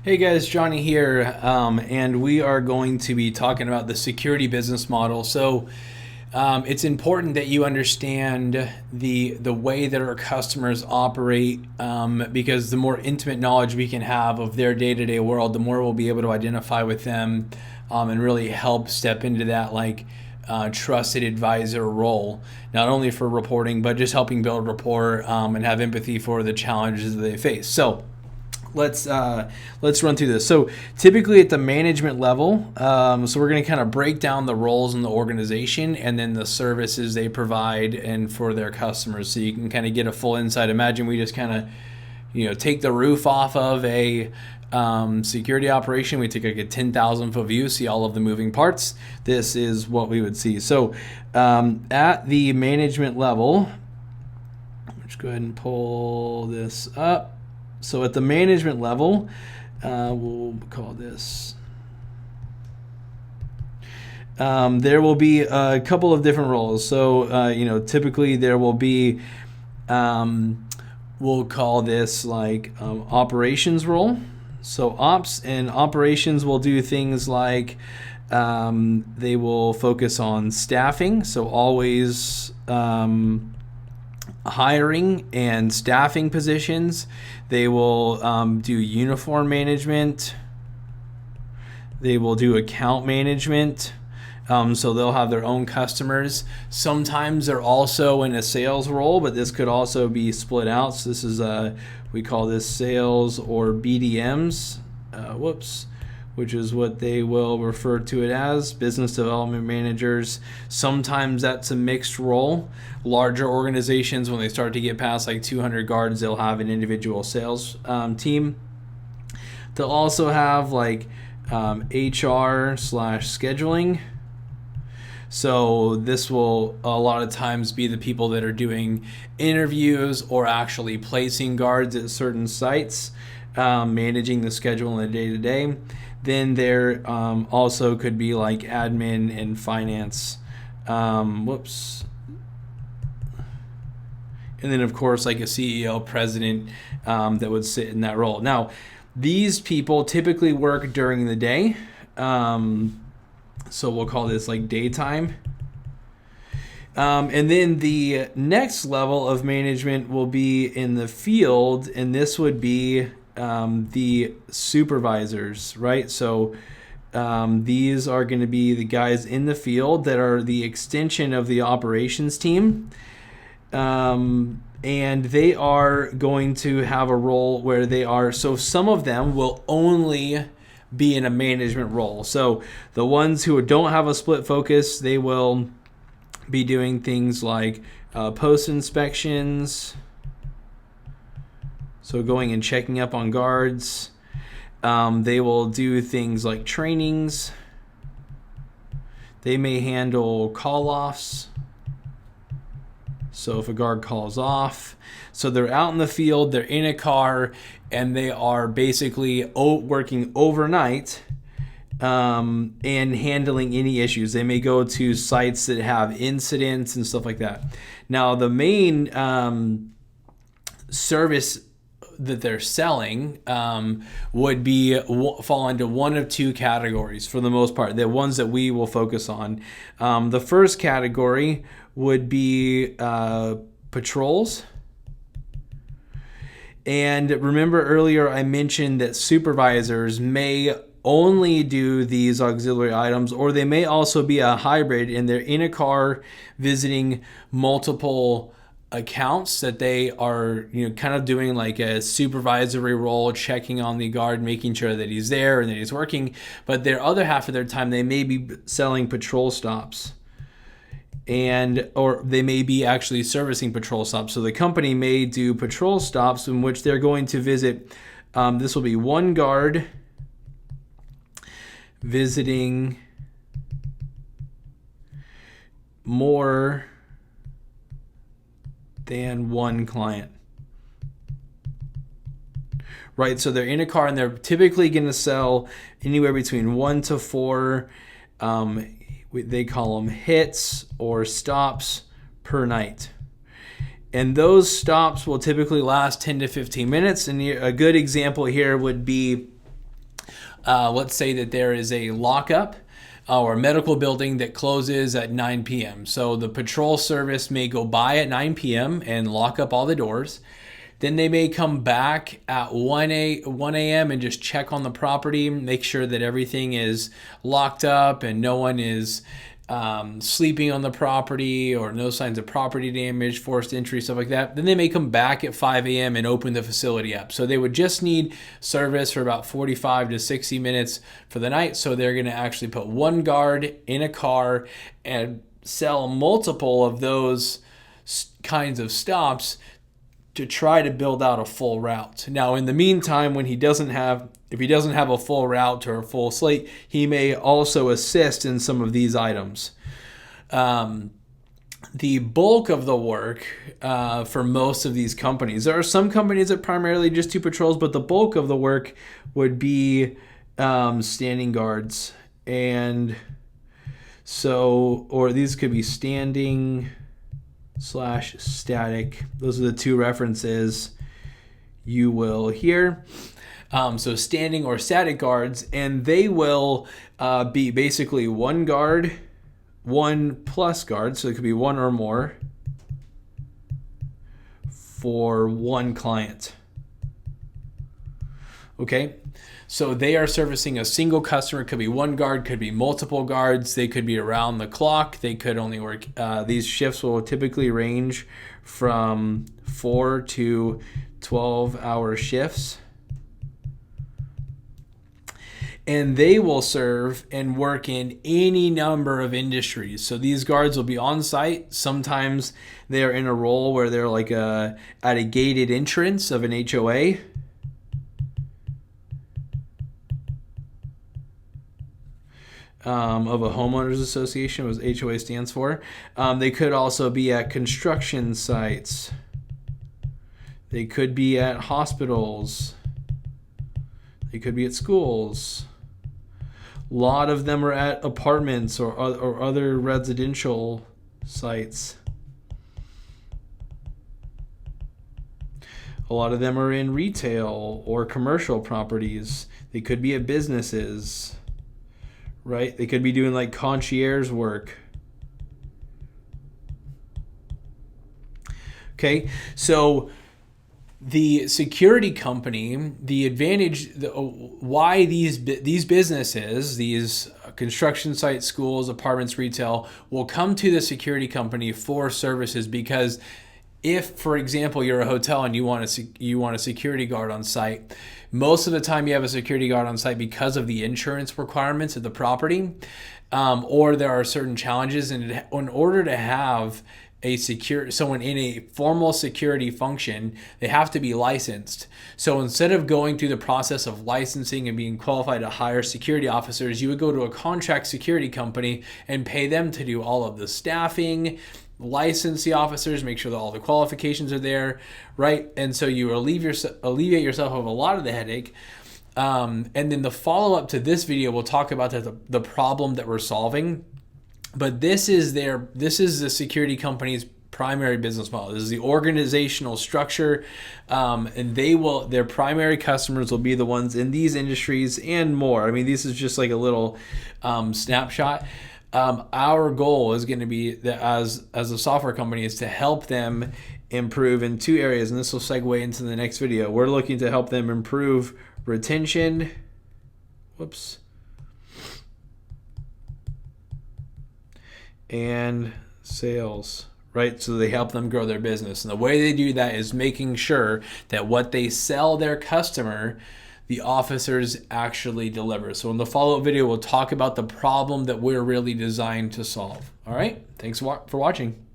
Hey guys, Johnny here, and we are going to be talking about the security business model. It's important that you understand the way that our customers operate, because the more intimate knowledge we can have of their day-to-day world, the more we'll be able to identify with them, and really help step into that trusted advisor role, not only for reporting but just helping build rapport, and have empathy for the challenges that they face. Let's run through this. So typically at the management level, so we're going to kind of break down the roles in the organization and then the services they provide and for their customers, so you can kind of get a full insight. Imagine we just kind of take the roof off of a security operation. We take like a 10,000 foot view, see all of the moving parts. This is what we would see. So at the management level, let's go ahead and pull this up. So at the management level, we'll call this, there will be a couple of different roles. So, typically there will be, we'll call this operations role. So ops and operations will do things like, they will focus on staffing. So always, hiring and staffing positions. They will do uniform management. They will do account management. So they'll have their own customers. Sometimes they're also in a sales role, but this could also be split out. So this is we call this sales or BDMs. Which is what they will refer to it as, business development managers. Sometimes that's a mixed role. Larger organizations, when they start to get past 200 guards, they'll have an individual sales team. They'll also have HR/scheduling. So this will a lot of times be the people that are doing interviews or actually placing guards at certain sites, managing the schedule in the day-to-day. Then there also could be admin and finance. And then, of course, a CEO, president, that would sit in that role. Now, these people typically work during the day. So we'll call this daytime. And then the next level of management will be in the field, and this would be the supervisors, right? So these are going to be the guys in the field that are the extension of the operations team. And they are going to have a role where they are, so some of them will only be in a management role. So the ones who don't have a split focus, they will be doing things like post inspections. So going and checking up on guards. They will do things like trainings. They may handle call-offs. So if a guard calls off. So they're out in the field, they're in a car, and they are basically working overnight, and handling any issues. They may go to sites that have incidents and stuff like that. Now the main service that they're selling would fall into one of two categories for the most part, the ones that we will focus on. The first category would be patrols. And remember earlier I mentioned that supervisors may only do these auxiliary items, or they may also be a hybrid and they're in a car visiting multiple accounts that they are kind of doing a supervisory role, checking on the guard, making sure that he's there and that he's working. But their other half of their time they may be selling patrol stops, or they may be actually servicing patrol stops. So the company may do patrol stops in which they're going to visit, this will be one guard visiting more than one client. Right, so they're in a car and they're typically going to sell anywhere between 1 to 4, they call them hits or stops per night. And those stops will typically last 10 to 15 minutes. And a good example here would be Let's say that there is a lockup or a medical building that closes at 9 p.m. So the patrol service may go by at 9 p.m. and lock up all the doors. Then they may come back at 1 a.m. and just check on the property, make sure that everything is locked up and no one is sleeping on the property or no signs of property damage, forced entry, stuff like that. Then they may come back at 5 a.m. and open the facility up. So they would just need service for about 45 to 60 minutes for the night. So they're going to actually put one guard in a car and sell multiple of those kinds of stops to try to build out a full route. Now, in the meantime, if he doesn't have a full route or a full slate, he may also assist in some of these items. The bulk of the work for most of these companies, there are some companies that primarily just do patrols, but the bulk of the work would be standing guards. And so, or these could be standing / static. Those are the two references you will hear. So standing or static guards, and they will be basically one guard, one plus guard, so it could be one or more for one client. Okay, so they are servicing a single customer. It could be one guard, could be multiple guards. They could be around the clock. They could only work, these shifts will typically range from 4 to 12-hour shifts. And they will serve and work in any number of industries. So these guards will be on site. Sometimes they're in a role where they're like at a gated entrance of an HOA. Of a homeowners association, was HOA stands for. They could also be at construction sites. They could be at hospitals. They could be at schools. A lot of them are at apartments or other residential sites. A lot of them are in retail or commercial properties. They could be at businesses. Right? They could be doing like concierge work. Okay, so the security company, the advantage, why these businesses, these construction sites, schools, apartments, retail, will come to the security company for services, because if, for example, you're a hotel and you want a security guard on site, most of the time you have a security guard on site because of the insurance requirements of the property, or there are certain challenges. And in order to have someone in a formal security function, they have to be licensed. So instead of going through the process of licensing and being qualified to hire security officers, you would go to a contract security company and pay them to do all of the staffing, license the officers, make sure that all the qualifications are there, right? And so you alleviate yourself of a lot of the headache. And then the follow-up to this video, we'll talk about the problem that we're solving. But this is the security company's primary business model. This is the organizational structure, and their primary customers will be the ones in these industries and more. I mean, this is just like a little snapshot. Our goal is going to be that as a software company is to help them improve in two areas, and this will segue into the next video. We're looking to help them improve retention. And sales, right? So they help them grow their business. And the way they do that is making sure that what they sell their customer, the officers actually deliver. So in the follow-up video, we'll talk about the problem that we're really designed to solve. All right, thanks for watching.